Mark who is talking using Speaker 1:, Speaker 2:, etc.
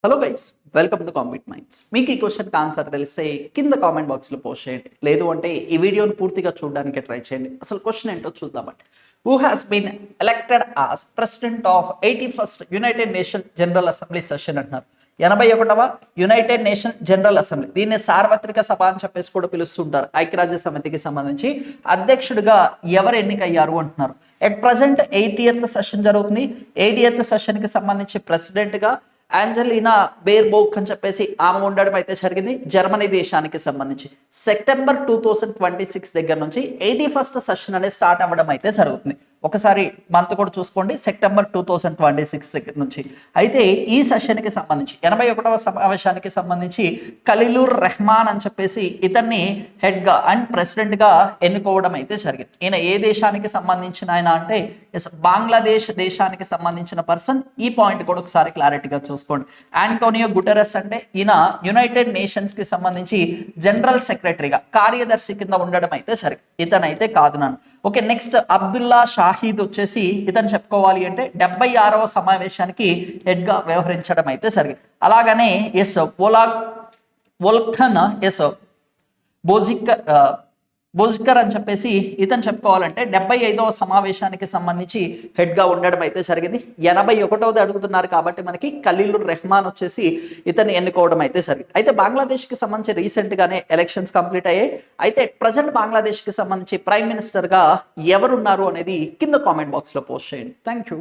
Speaker 1: Hello guys, welcome to compete minds. మీకు ఈ క్వశ్చన్కి ఆన్సర్ తెలిస్తే కింద కామెంట్ బాక్స్లో పోస్ట్ చేయండి. లేదు అంటే ఈ వీడియోని పూర్తిగా చూడడానికి ట్రై చేయండి. అసలు క్వశ్చన్ ఏంటో చూద్దామండి. Who has been elected as president of 81st united nation general assembly session అంటున్నారు. 81వ యునైటెడ్ నేషన్ జనరల్ అసెంబ్లీ, దీన్ని సార్వత్రిక సభ అని చెప్పేసి కూడా పిలుస్తుంటారు. ఐక్యరాజ్య సమితికి సంబంధించి అధ్యక్షుడిగా ఎవరు ఎన్నికయ్యారు అంటున్నారు. ఎట్ ప్రజెంట్ 80th సెషన్ జరుగుతుంది. 80th సెషన్కి సంబంధించి ప్రెసిడెంట్గా యాంజెలినా బేర్బోక్ అని చెప్పేసి ఆమె ఉండడం అయితే జరిగింది. జర్మనీ దేశానికి సంబంధించి సెప్టెంబర్ 2026 దగ్గర నుంచి 81st సెషన్ అనేది స్టార్ట్ అవ్వడం అయితే జరుగుతుంది. ఒకసారి మంత్ కూడా చూసుకోండి, సెప్టెంబర్ 2026 దగ్గర నుంచి. అయితే ఈ సెషన్కి సంబంధించి 81వ సమావేశానికి సంబంధించి ఖలీలుర్ రెహమాన్ అని చెప్పేసి ఇతన్ని హెడ్గా అండ్ ప్రెసిడెంట్గా ఎన్నుకోవడం అయితే జరిగింది. ఈయన ఏ దేశానికి సంబంధించిన ఆయన అంటే బంగ్లాదేశ్ దేశానికి సంబంధించిన పర్సన్. ఈ పాయింట్ కూడా ఒకసారి క్లారిటీగా చూసుకోండి. ఆంటోనియో గుటెరస్ అంటే ఈయన యునైటెడ్ నేషన్స్ కి సంబంధించి జనరల్ సెక్రటరీగా కార్యదర్శి కింద ఉండడం అయితే సరే, ఇతనైతే కాదు నన్ను. ఓకే, నెక్స్ట్ అబ్దుల్లా షాహీద్ వచ్చేసి ఇతను చెప్పుకోవాలి అంటే 76వ సమావేశానికి హెడ్గా వ్యవహరించడం అయితే జరిగింది. అలాగనే వోల్ఖన్ బోజిక్కర్ అని చెప్పేసి ఇతను చెప్పుకోవాలంటే 75వ సమావేశానికి సంబంధించి హెడ్గా ఉండడం అయితే జరిగింది. 81వది అడుగుతున్నారు కాబట్టి మనకి ఖలీలుర్ రెహమాన్ వచ్చేసి ఇతన్ని ఎన్నుకోవడం అయితే జరిగింది. అయితే బంగ్లాదేశ్కి సంబంధించి రీసెంట్గానే ఎలక్షన్స్ కంప్లీట్ అయ్యాయి. అయితే ప్రజెంట్ బంగ్లాదేశ్కి సంబంధించి ప్రైమ్ మినిస్టర్గా ఎవరున్నారు అనేది కింద కామెంట్ బాక్స్లో పోస్ట్ చేయండి. Thank you.